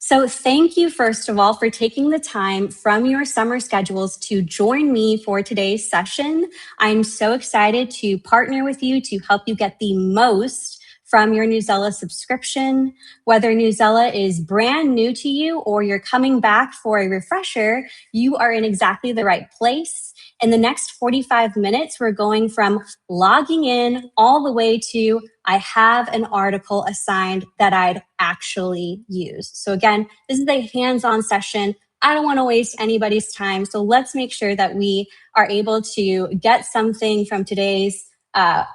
So thank you, first of all, for taking the time from your summer schedules to join me for today's session. I'm so excited to partner with you to help you get the most from your Newsela subscription. Whether Newsela is brand new to you or you're coming back for a refresher, you are in exactly the right place. In the next 45 minutes, we're going from logging in all the way to I have an article assigned that I'd actually use. So again, this is a hands-on session. I don't want to waste anybody's time. So let's make sure that we are able to get something from today's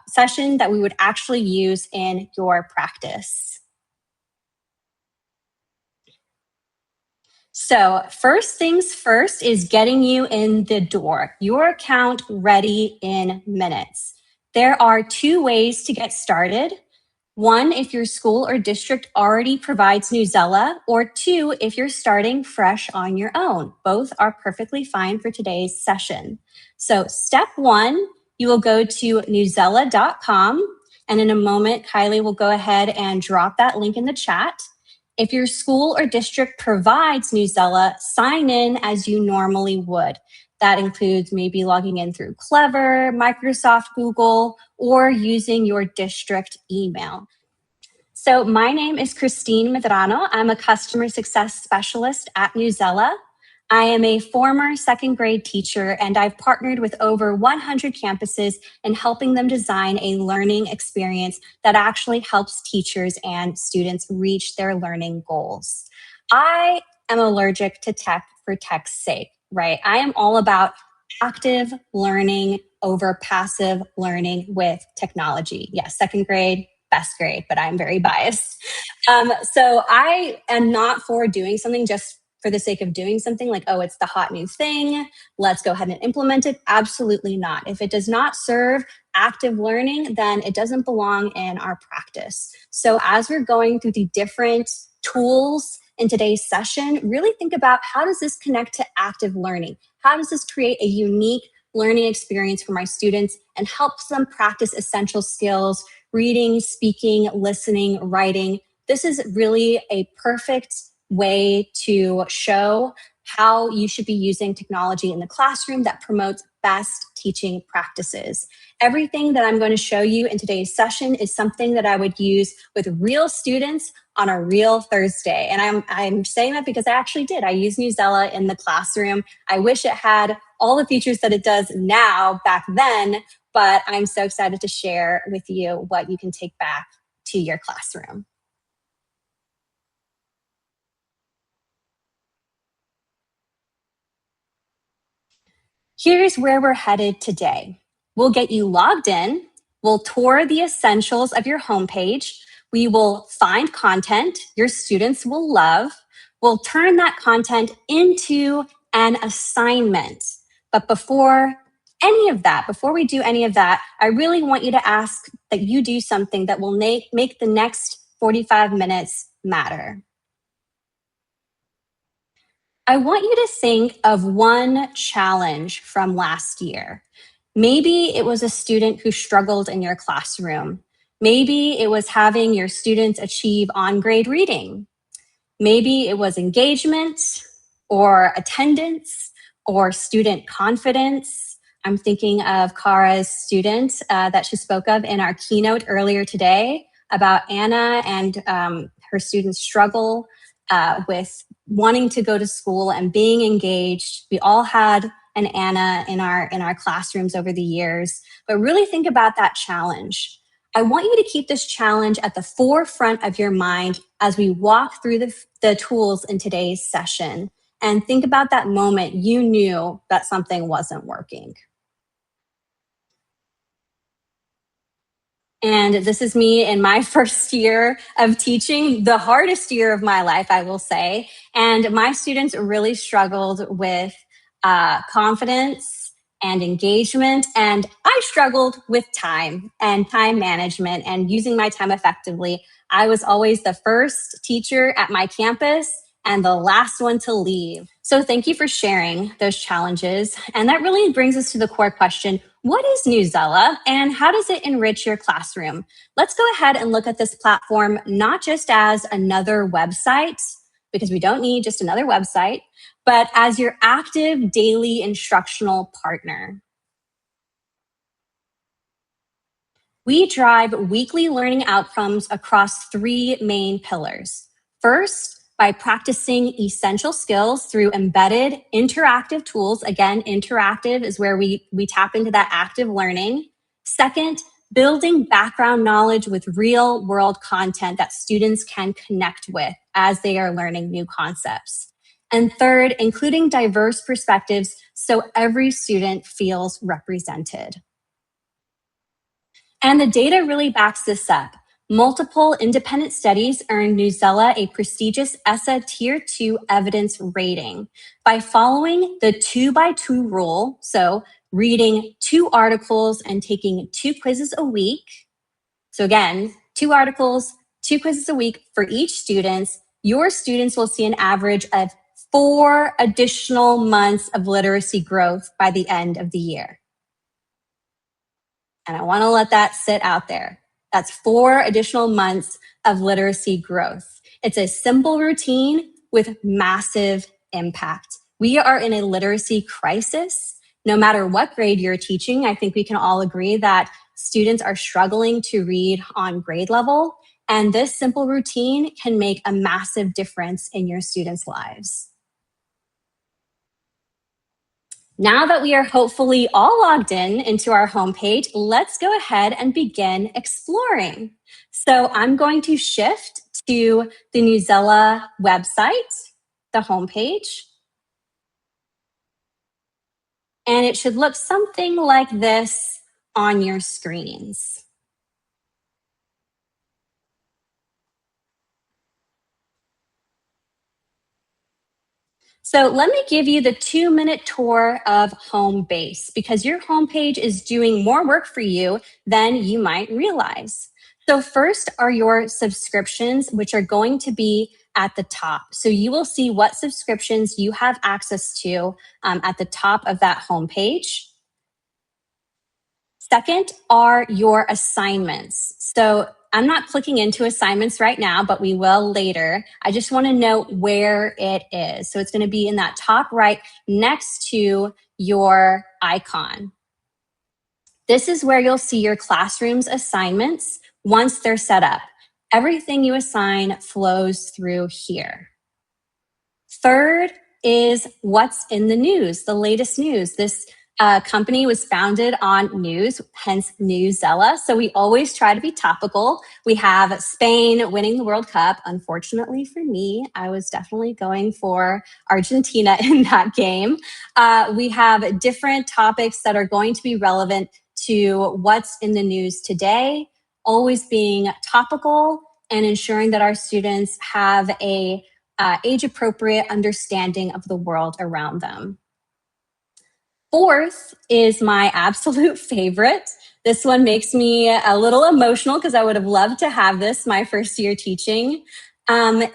session that we would actually use in your practice. So first things first is getting you in the door, your account ready in minutes. There are two ways to get started. One, if your school or district already provides Newsela, or two, if you're starting fresh on your own. Both are perfectly fine for today's session. So step one, you will go to newsela.com, and in a moment, Kylie will go ahead and drop that link in the chat. If your school or district provides Newsela, sign in as you normally would. That includes maybe logging in through Clever, Microsoft, Google, or using your district email. So my name is Christine Medrano. I'm a customer success specialist at Newsela. I am a former second grade teacher, and I've partnered with over 100 campuses in helping them design a learning experience that actually helps teachers and students reach their learning goals. I am allergic to tech for tech's sake, right? I am all about active learning over passive learning with technology. Yes, second grade, best grade, but I'm very biased. So I am not for doing something just for the sake of doing something like, oh, it's the hot new thing, let's go ahead and implement it. Absolutely not. If it does not serve active learning, then it doesn't belong in our practice. So as we're going through the different tools in today's session, really think about how does this connect to active learning? How does this create a unique learning experience for my students and helps them practice essential skills, reading, speaking, listening, writing? This is really a perfect way to show how you should be using technology in the classroom that promotes best teaching practices. Everything that I'm going to show you in today's session is something that I would use with real students on a real Thursday. And I'm saying that because I actually did. I use Newsela in the classroom. I wish it had all the features that it does now back then, but I'm so excited to share with you what you can take back to your classroom. Here's where we're headed today. We'll get you logged in. We'll tour the essentials of your homepage. We will find content your students will love. We'll turn that content into an assignment. But before we do any of that, I really want you to ask that you do something that will make the next 45 minutes matter. I want you to think of one challenge from last year. Maybe it was a student who struggled in your classroom. Maybe it was having your students achieve on-grade reading. Maybe it was engagement or attendance or student confidence. I'm thinking of Kara's student that she spoke of in our keynote earlier today about Anna and her students' struggle with wanting to go to school and being engaged. We all had an Anna in our classrooms over the years, but really think about that challenge. I want you to keep this challenge at the forefront of your mind as we walk through the tools in today's session, and think about that moment you knew that something wasn't working. And this is me in my first year of teaching, the hardest year of my life, I will say. And my students really struggled with confidence and engagement. And I struggled with time and time management and using my time effectively. I was always the first teacher at my campus and the last one to leave. So thank you for sharing those challenges. And that really brings us to the core question: what is Newsela and how does it enrich your classroom? Let's go ahead and look at this platform not just as another website, because we don't need just another website, but as your active daily instructional partner. We drive weekly learning outcomes across three main pillars. First, by practicing essential skills through embedded interactive tools. Again, interactive is where we tap into that active learning. Second, building background knowledge with real world content that students can connect with as they are learning new concepts. And third, including diverse perspectives so every student feels represented. And the data really backs this up. Multiple independent studies earned Newsela a prestigious ESSA Tier 2 evidence rating by following the 2x2 rule, so reading 2 articles and taking 2 quizzes a week. So again, 2 articles, 2 quizzes a week for each student. Your students will see an average of 4 additional months of literacy growth by the end of the year. And I want to let that sit out there. That's 4 additional months of literacy growth. It's a simple routine with massive impact. We are in a literacy crisis. No matter what grade you're teaching, I think we can all agree that students are struggling to read on grade level. And this simple routine can make a massive difference in your students' lives. Now that we are hopefully all logged into our homepage, let's go ahead and begin exploring. So I'm going to shift to the Newsela website, the homepage. And it should look something like this on your screens. So let me give you the 2-minute tour of home base because your homepage is doing more work for you than you might realize. So first are your subscriptions, which are going to be at the top. So you will see what subscriptions you have access to at the top of that homepage. Second are your assignments. So I'm not clicking into assignments right now, but we will later. I just want to note where it is. So it's going to be in that top right next to your icon. This is where you'll see your classroom's assignments once they're set up. Everything you assign flows through here. Third is what's in the news, the latest news. This company was founded on news, hence Newsela. So we always try to be topical. We have Spain winning the World Cup. Unfortunately for me, I was definitely going for Argentina in that game. We have different topics that are going to be relevant to what's in the news today, always being topical and ensuring that our students have a age-appropriate understanding of the world around them. Fourth is my absolute favorite. This one makes me a little emotional because I would have loved to have this my first year teaching,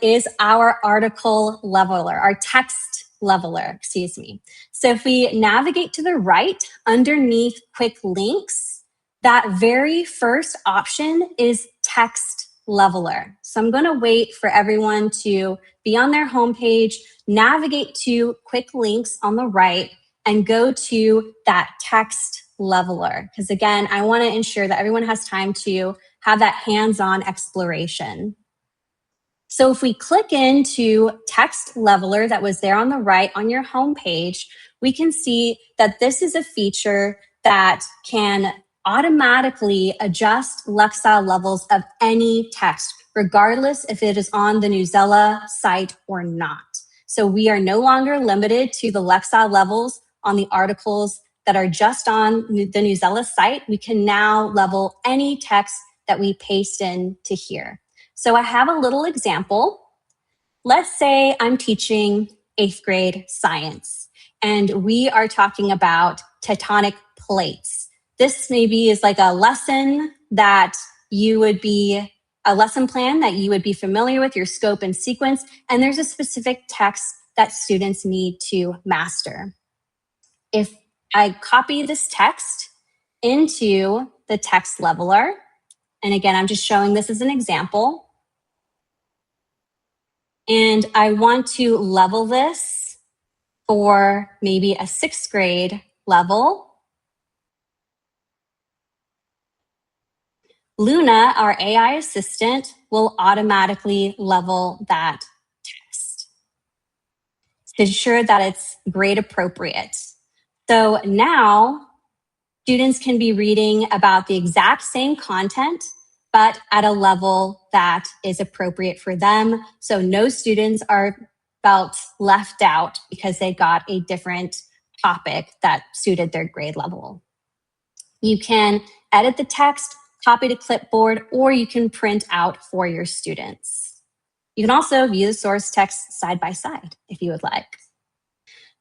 is our article leveler, our text leveler, excuse me. So if we navigate to the right underneath quick links, that very first option is text leveler. So I'm going to wait for everyone to be on their homepage, navigate to quick links on the right, and go to that text leveler. Because again, I want to ensure that everyone has time to have that hands-on exploration. So if we click into text leveler that was there on the right on your homepage, we can see that this is a feature that can automatically adjust Lexile levels of any text, regardless if it is on the Newsela site or not. So we are no longer limited to the Lexile levels on the articles that are just on the Newsela site. We can now level any text that we paste in to here. So I have a little example. Let's say I'm teaching 8th grade science, and we are talking about tectonic plates. This maybe is like a lesson that you would be, a lesson plan that you would be familiar with, your scope and sequence, and there's a specific text that students need to master. If I copy this text into the text leveler, and again, I'm just showing this as an example, and I want to level this for maybe a 6th grade level. Luna, our AI assistant, will automatically level that text to ensure that it's grade appropriate. So now students can be reading about the exact same content, but at a level that is appropriate for them. So no students are felt left out because they got a different topic that suited their grade level. You can edit the text, copy to clipboard, or you can print out for your students. You can also view the source text side by side if you would like.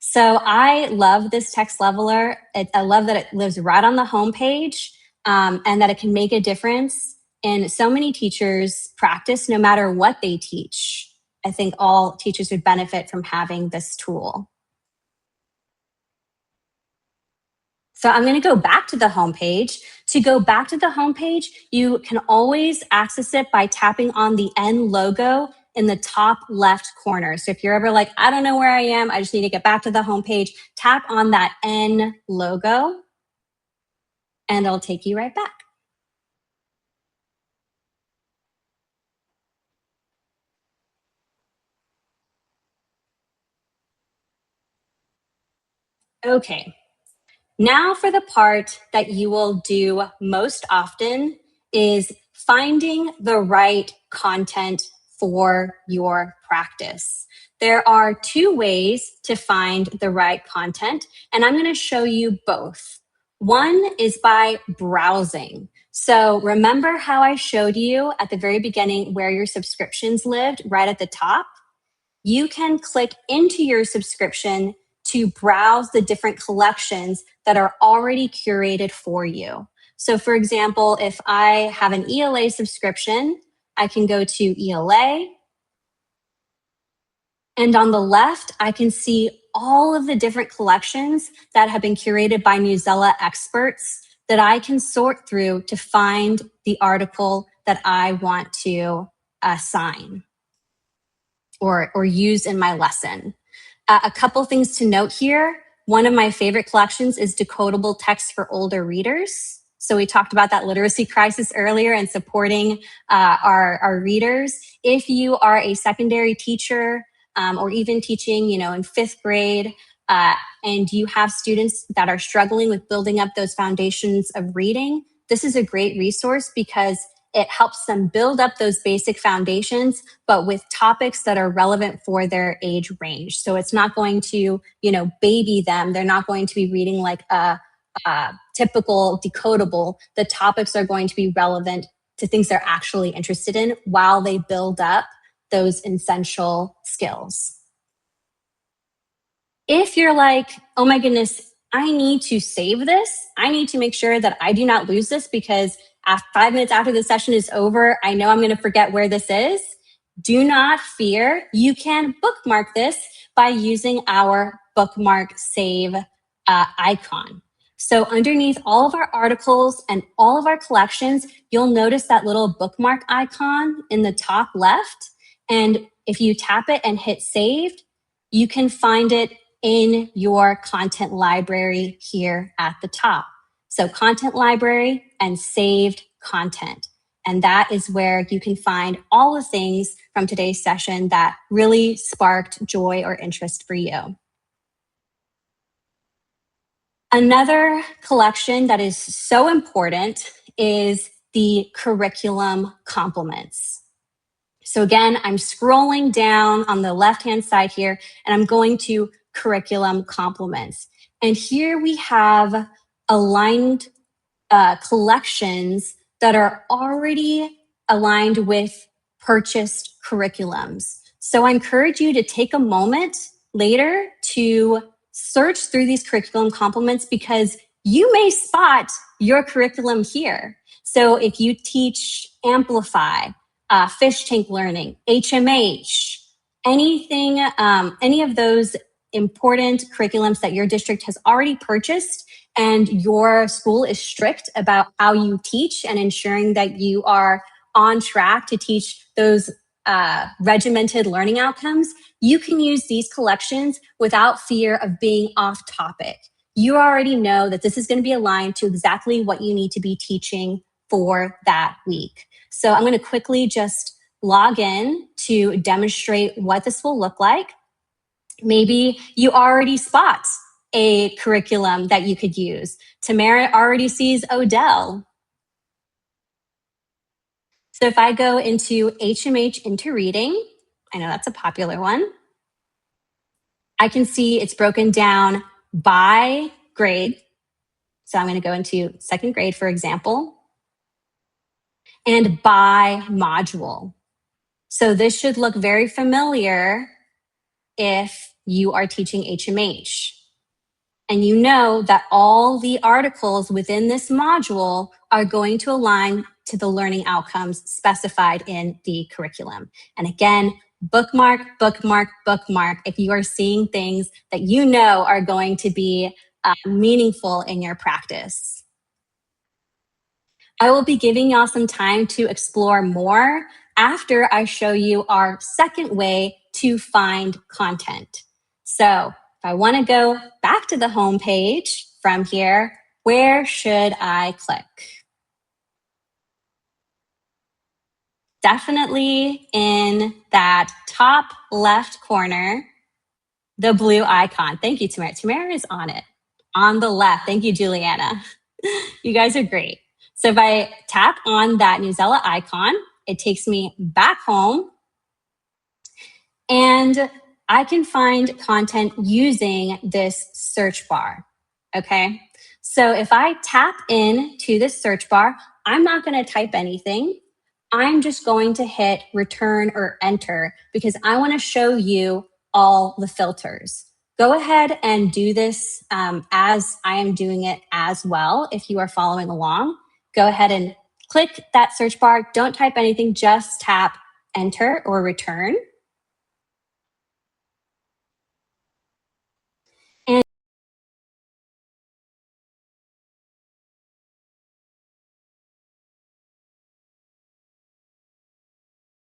So I love this text leveler. I love that it lives right on the homepage and that it can make a difference in so many teachers' practice, no matter what they teach. I think all teachers would benefit from having this tool. So I'm going to go back to the homepage. To go back to the homepage, you can always access it by tapping on the N logo in the top left corner. So if you're ever like, I don't know where I am, I just need to get back to the homepage, tap on that N logo and it'll take you right back. Okay, now for the part that you will do most often is finding the right content for your practice. There are 2 ways to find the right content, and I'm going to show you both. One is by browsing. So remember how I showed you at the very beginning where your subscriptions lived, right at the top? You can click into your subscription to browse the different collections that are already curated for you. So for example, if I have an ELA subscription, I can go to ELA. And on the left, I can see all of the different collections that have been curated by Newsela experts that I can sort through to find the article that I want to assign or use in my lesson. A couple things to note here. One of my favorite collections is decodable text for older readers. So we talked about that literacy crisis earlier and supporting our readers. If you are a secondary teacher or even teaching, in 5th grade, and you have students that are struggling with building up those foundations of reading, this is a great resource because it helps them build up those basic foundations, but with topics that are relevant for their age range. So it's not going to, baby them. They're not going to be reading like a typical decodable. The topics are going to be relevant to things they're actually interested in while they build up those essential skills. If you're like, oh my goodness, I need to save this. I need to make sure that I do not lose this because 5 minutes after the session is over, I know I'm going to forget where this is. Do not fear. You can bookmark this by using our bookmark save icon. So underneath all of our articles and all of our collections, you'll notice that little bookmark icon in the top left. And if you tap it and hit saved, you can find it in your content library here at the top. So content library and saved content. And that is where you can find all the things from today's session that really sparked joy or interest for you. Another collection that is so important is the curriculum complements. So again, I'm scrolling down on the left-hand side here, and I'm going to curriculum complements. And here we have aligned collections that are already aligned with purchased curriculums. So I encourage you to take a moment later to search through these curriculum complements because you may spot your curriculum here. So if you teach Amplify, Fish Tank Learning, HMH, anything, any of those important curriculums that your district has already purchased and your school is strict about how you teach and ensuring that you are on track to teach those regimented learning outcomes, you can use these collections without fear of being off topic. You already know that this is going to be aligned to exactly what you need to be teaching for that week. So I'm going to quickly just log in to demonstrate what this will look like. Maybe you already spot a curriculum that you could use. Tamara already sees Odell. So if I go into HMH into reading, I know that's a popular one. I can see it's broken down by grade. So I'm going to go into second grade, for example, and by module. So this should look very familiar if you are teaching HMH. And you know that all the articles within this module are going to align to the learning outcomes specified in the curriculum. And again, bookmark, bookmark, bookmark if you are seeing things that you know are going to be meaningful in your practice. I will be giving y'all some time to explore more after I show you our second way to find content. So if I want to go back to the home page from here, where should I click? Definitely in that top left corner, the blue icon. Thank you, Tamara. Tamara is on it, on the left. Thank you, Juliana. You guys are great. So if I tap on that Newsela icon, it takes me back home and I can find content using this search bar, okay? So if I tap into this search bar, I'm not gonna type anything. I'm just going to hit return or enter because I wanna show you all the filters. Go ahead and do this as I am doing it as well. If you are following along, go ahead and click that search bar. Don't type anything, just tap enter or return. And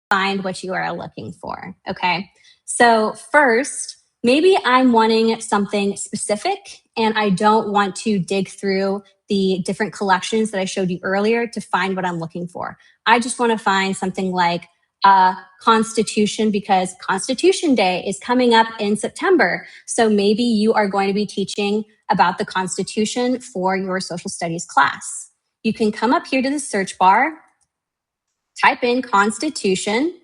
find what you are looking for, okay? So first, maybe I'm wanting something specific and I don't want to dig through the different collections that I showed you earlier to find what I'm looking for. I just want to find something like Constitution because Constitution Day is coming up in September. So maybe you are going to be teaching about the Constitution for your social studies class. You can come up here to the search bar, type in Constitution,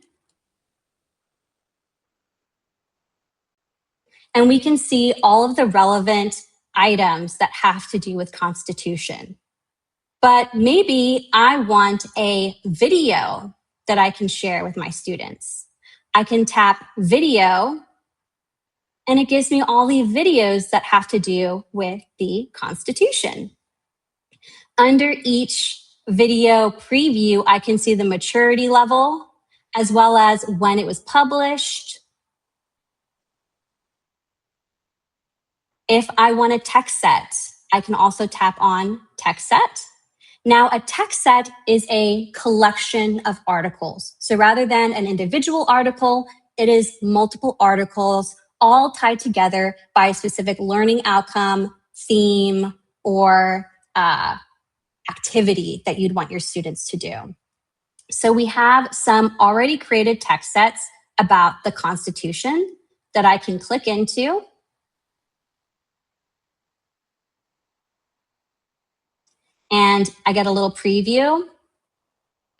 and we can see all of the relevant items that have to do with Constitution. But maybe I want a video that I can share with my students. I can tap video, and it gives me all the videos that have to do with the Constitution. Under each video preview, I can see the maturity level, as well as when it was published. If I want a text set, I can also tap on text set. Now, a text set is a collection of articles. So rather than an individual article, it is multiple articles all tied together by a specific learning outcome, theme, or activity that you'd want your students to do. So we have some already created text sets about the Constitution that I can click into. And I get a little preview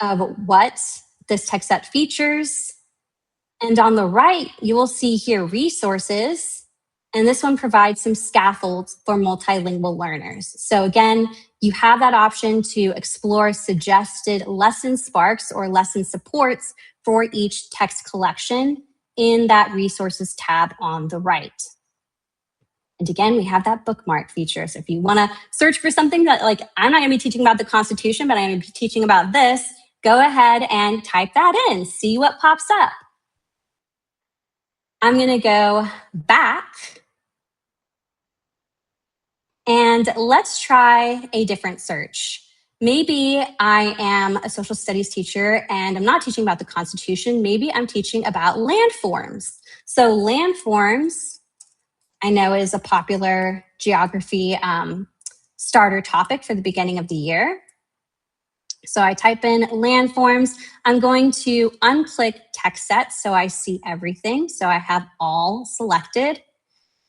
of what this text set features. And on the right, you will see here resources. And this one provides some scaffolds for multilingual learners. So again, you have that option to explore suggested lesson sparks or lesson supports for each text collection in that resources tab on the right. And again, we have that bookmark feature. So if you want to search for something that, like, I'm not going to be teaching about the Constitution, but I'm going to be teaching about this, go ahead and type that in, see what pops up. I'm going to go back and let's try a different search. Maybe I am a social studies teacher and I'm not teaching about the Constitution. Maybe I'm teaching about landforms. So landforms, I know, is a popular geography starter topic for the beginning of the year. So I type in landforms. I'm going to unclick text set so I see everything. So I have all selected.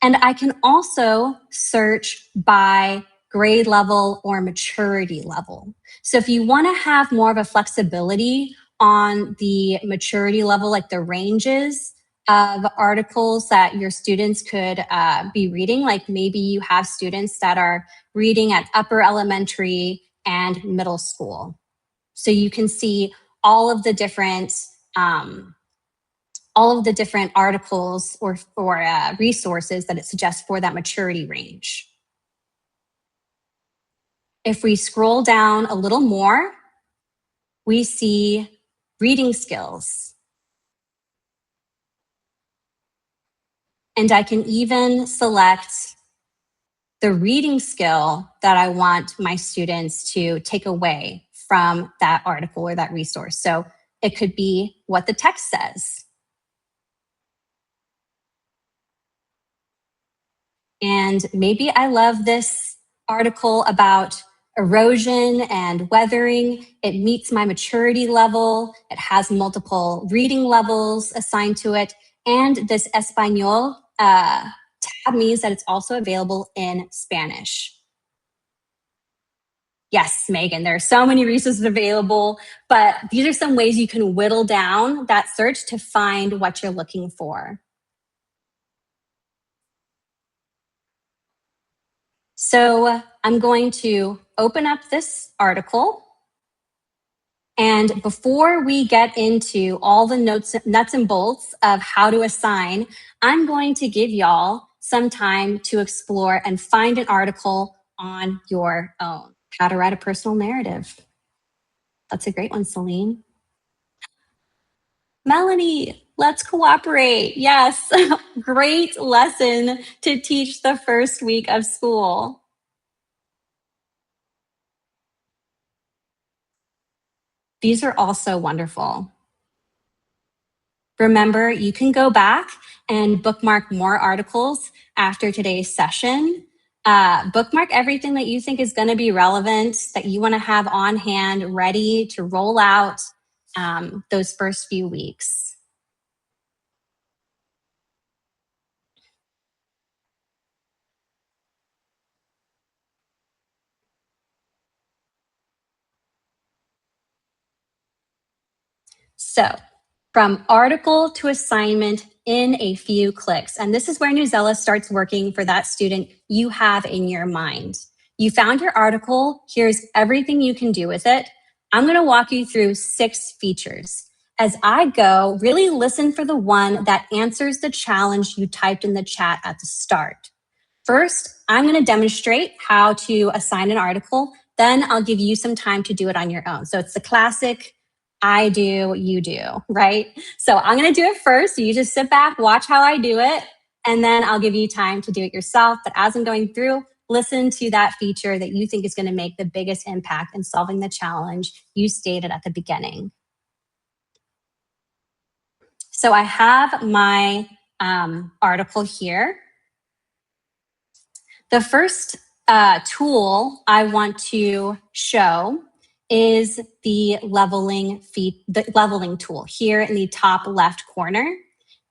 And I can also search by grade level or maturity level. So if you want to have more of a flexibility on the maturity level, like the ranges of articles that your students could be reading, like maybe you have students that are reading at upper elementary and middle school. So you can see all of the different articles or resources that it suggests for that maturity range. If we scroll down a little more, we see reading skills. And I can even select the reading skill that I want my students to take away from that article or that resource. So it could be what the text says. And maybe I love this article about erosion and weathering. It meets my maturity level. It has multiple reading levels assigned to it. And this Espanol tab means that it's also available in Spanish. Yes, Megan, there are so many resources available, but these are some ways you can whittle down that search to find what you're looking for. So I'm going to open up this article. And before we get into all the nuts and bolts of how to assign, I'm going to give y'all some time to explore and find an article on your own. How to write a personal narrative. That's a great one, Celine. Melanie, let's cooperate. Yes, great lesson to teach the first week of school. These are also wonderful. Remember, you can go back and bookmark more articles after today's session. Bookmark everything that you think is going to be relevant, that you want to have on hand, ready to roll out those first few weeks. So, from article to assignment in a few clicks. And this is where Newsela starts working for that student you have in your mind. You found your article. Here's everything you can do with it. I'm going to walk you through 6 features. As I go, really listen for the one that answers the challenge you typed in the chat at the start. First, I'm going to demonstrate how to assign an article. Then I'll give you some time to do it on your own. So it's the classic I do, you do, right? So I'm going to do it first. You just sit back, watch how I do it, and then I'll give you time to do it yourself. But as I'm going through, listen to that feature that you think is going to make the biggest impact in solving the challenge you stated at the beginning. So I have my article here. The first tool I want to show is the leveling tool here in the top left corner.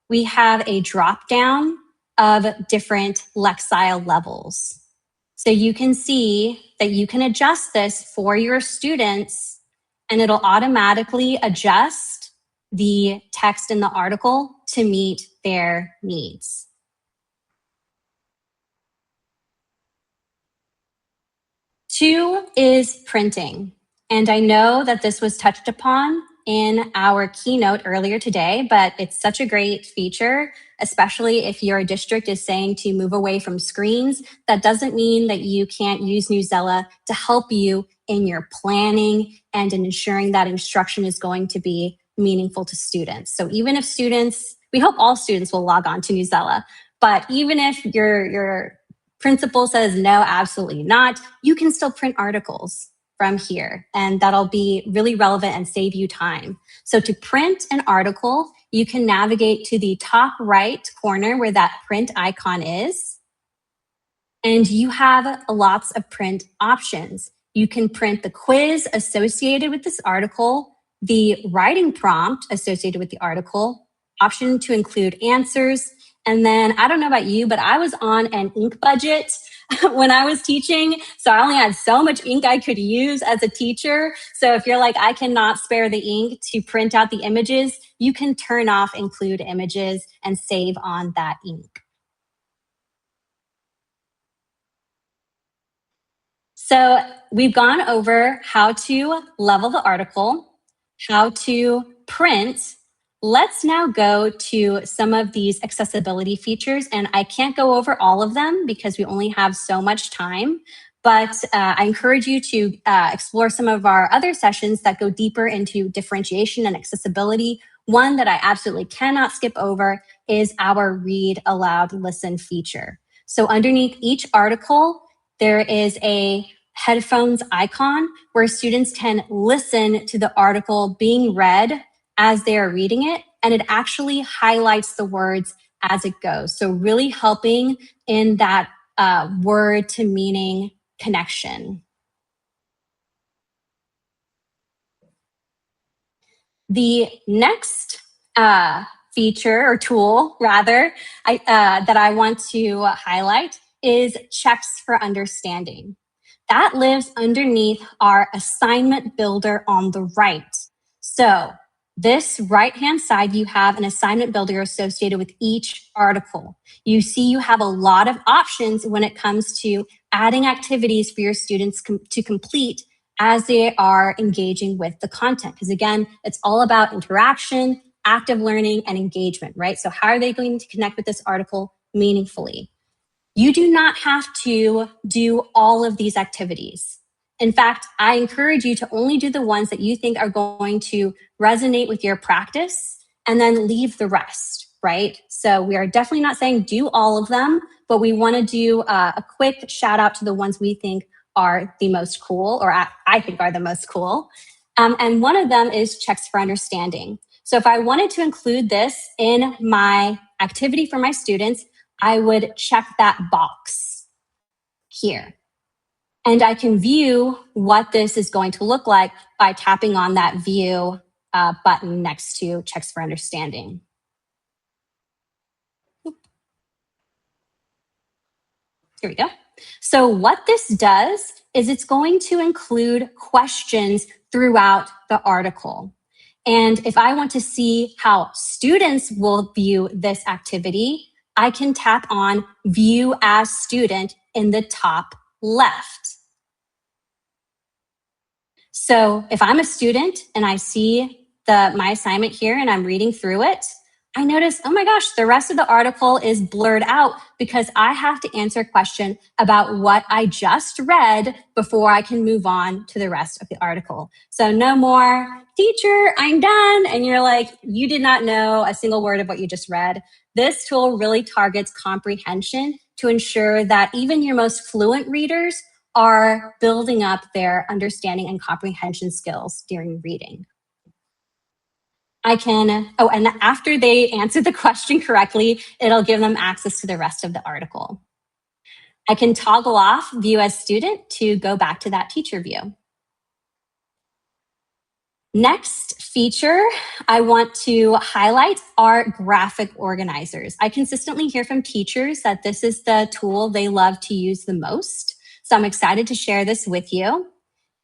We have a drop down of different Lexile levels. So you can see that you can adjust this for your students and it'll automatically adjust the text in the article to meet their needs. Two is printing. And I know that this was touched upon in our keynote earlier today, but it's such a great feature, especially if your district is saying to move away from screens. That doesn't mean that you can't use Newsela to help you in your planning and in ensuring that instruction is going to be meaningful to students. So even if students, we hope all students will log on to Newsela, but even if your principal says no, absolutely not, you can still print articles. from here, and that'll be really relevant and save you time. So to print an article, you can navigate to the top right corner where that print icon is, and you have lots of print options. You can print the quiz associated with this article, the writing prompt associated with the article, option to include answers. And then I don't know about you, but I was on an ink budget when I was teaching. So I only had so much ink I could use as a teacher. So if you're like, I cannot spare the ink to print out the images, you can turn off include images and save on that ink. So we've gone over how to level the article, how to print. Let's now go to some of these accessibility features. And I can't go over all of them because we only have so much time. But I encourage you to explore some of our other sessions that go deeper into differentiation and accessibility. One that I absolutely cannot skip over is our read aloud listen feature. So underneath each article, there is a headphones icon where students can listen to the article being read as they are reading it, and it actually highlights the words as it goes. So really helping in that word to meaning connection. The next feature or tool, rather, that I want to highlight is checks for understanding. That lives underneath our assignment builder on the right. So this right-hand side, you have an assignment builder associated with each article. You see you have a lot of options when it comes to adding activities for your students to complete as they are engaging with the content. Because again, it's all about interaction, active learning, and engagement, right? So how are they going to connect with this article meaningfully? You do not have to do all of these activities. In fact, I encourage you to only do the ones that you think are going to resonate with your practice and then leave the rest, right? So we are definitely not saying do all of them, but we want to do a quick shout out to the ones we think are the most cool, or I think are the most cool. And one of them is checks for understanding. So if I wanted to include this in my activity for my students, I would check that box here. And I can view what this is going to look like by tapping on that view button next to checks for understanding. Here we go. So what this does is it's going to include questions throughout the article. And if I want to see how students will view this activity, I can tap on View as Student in the top left. So if I'm a student and I see my assignment here and I'm reading through it, I notice, oh my gosh, the rest of the article is blurred out because I have to answer a question about what I just read before I can move on to the rest of the article. So no more, teacher, I'm done. And you're like, you did not know a single word of what you just read. This tool really targets comprehension to ensure that even your most fluent readers are building up their understanding and comprehension skills during reading. I can, oh, and after they answer the question correctly, it'll give them access to the rest of the article. I can toggle off View as Student to go back to that teacher view. Next feature I want to highlight are graphic organizers. I consistently hear from teachers that this is the tool they love to use the most. So I'm excited to share this with you.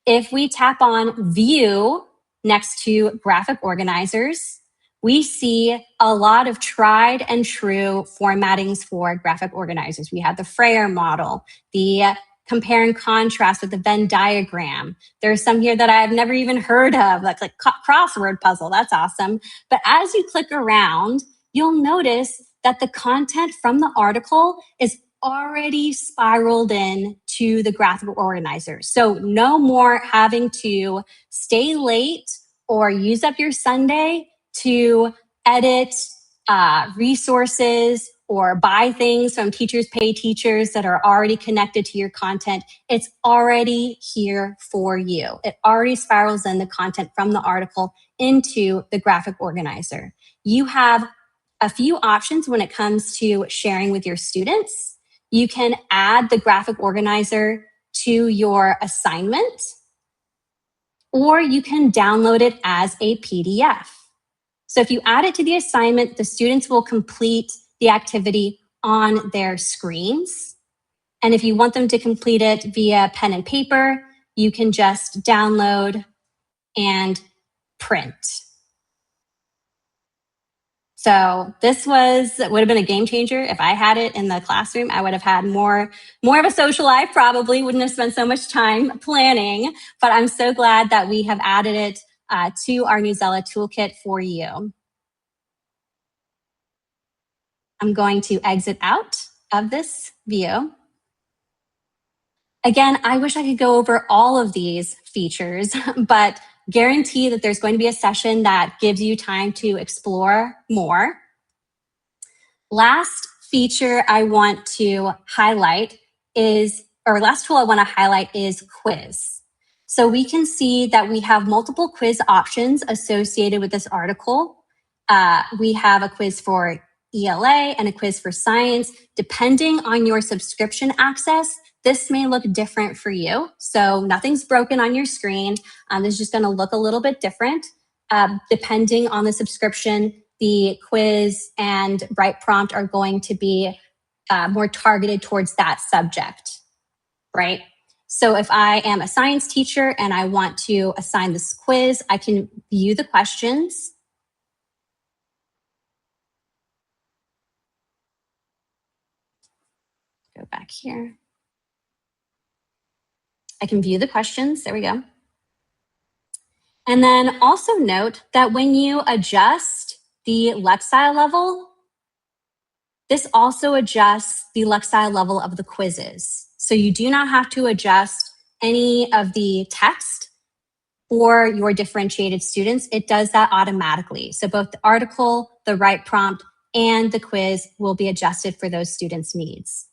If we tap on View next to graphic organizers, we see a lot of tried and true formattings for graphic organizers. We have the Freyer model, the compare and contrast with the Venn diagram. There's some here that I've never even heard of, like crossword puzzle. That's awesome. But as you click around, you'll notice that the content from the article is already spiraled in to the graphic organizer. So no more having to stay late or use up your Sunday to edit resources or buy things from teachers pay teachers that are already connected to your content. It's already here for you. It already spirals in the content from the article into the graphic organizer. You have a few options when it comes to sharing with your students. You can add the graphic organizer to your assignment, or you can download it as a PDF. So if you add it to the assignment, the students will complete the activity on their screens. And if you want them to complete it via pen and paper, you can just download and print. So this would have been a game changer. If I had it in the classroom, I would have had more of a social life, probably wouldn't have spent so much time planning, but I'm so glad that we have added it to our Newsela toolkit for you. I'm going to exit out of this view. Again, I wish I could go over all of these features, but guarantee that there's going to be a session that gives you time to explore more. Last feature I want to highlight is, or last tool I want to highlight is quiz. So we can see that we have multiple quiz options associated with this article. We have a quiz for ELA and a quiz for science. Depending on your subscription access, this may look different for you. So nothing's broken on your screen. This is just going to look a little bit different. Depending on the subscription, the quiz and write prompt are going to be more targeted towards that subject, right? So if I am a science teacher and I want to assign this quiz, I can view the questions. Go back here. I can view the questions. There we go. And then also note that when you adjust the Lexile level, this also adjusts the Lexile level of the quizzes. So you do not have to adjust any of the text for your differentiated students. It does that automatically. So both the article, the write prompt, and the quiz will be adjusted for those students' needs.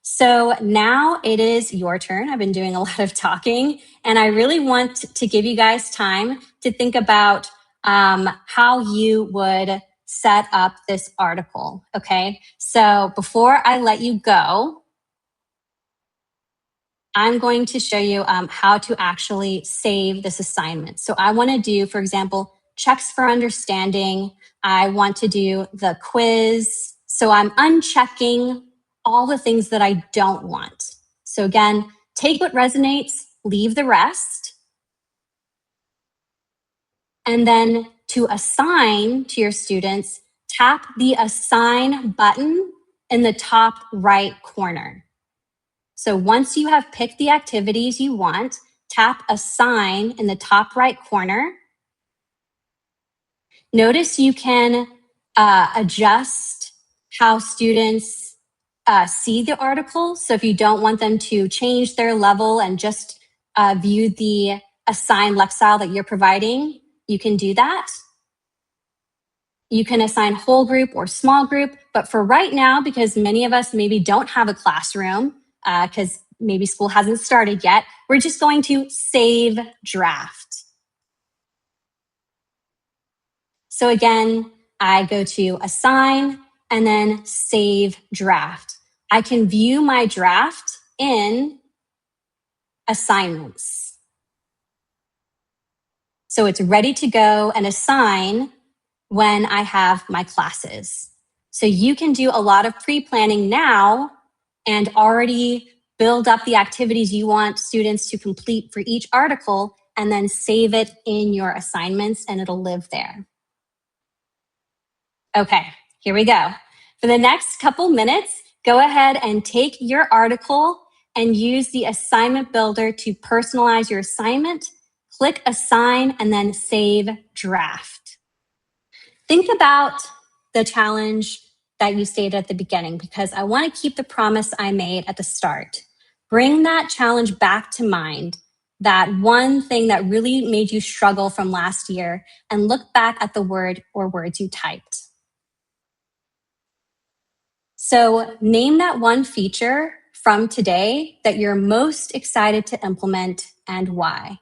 So now it is your turn. I've been doing a lot of talking, and I really want to give you guys time to think about how you would set up this article, okay? So before I let you go, I'm going to show you how to actually save this assignment. So I want to do, for example, checks for understanding. I want to do the quiz. So I'm unchecking all the things that I don't want. So again, take what resonates, leave the rest. And then to assign to your students, tap the assign button in the top right corner. So once you have picked the activities you want, tap assign in the top right corner. Notice you can adjust how students see the article. So if you don't want them to change their level and just view the assigned Lexile that you're providing, you can do that. You can assign whole group or small group, but for right now, because many of us maybe don't have a classroom, because maybe school hasn't started yet, we're just going to save draft. So again, I go to assign and then save draft. I can view my draft in assignments. So it's ready to go and assign when I have my classes. So you can do a lot of pre-planning now and already build up the activities you want students to complete for each article and then save it in your assignments and it'll live there. Okay, here we go. For the next couple minutes, go ahead and take your article and use the assignment builder to personalize your assignment. Click assign and then save draft. Think about the challenge that you stated at the beginning, because I want to keep the promise I made at the start. Bring that challenge back to mind that one thing that really made you struggle from last year, and look back at the word or words you typed. So name that one feature from today that you're most excited to implement and why.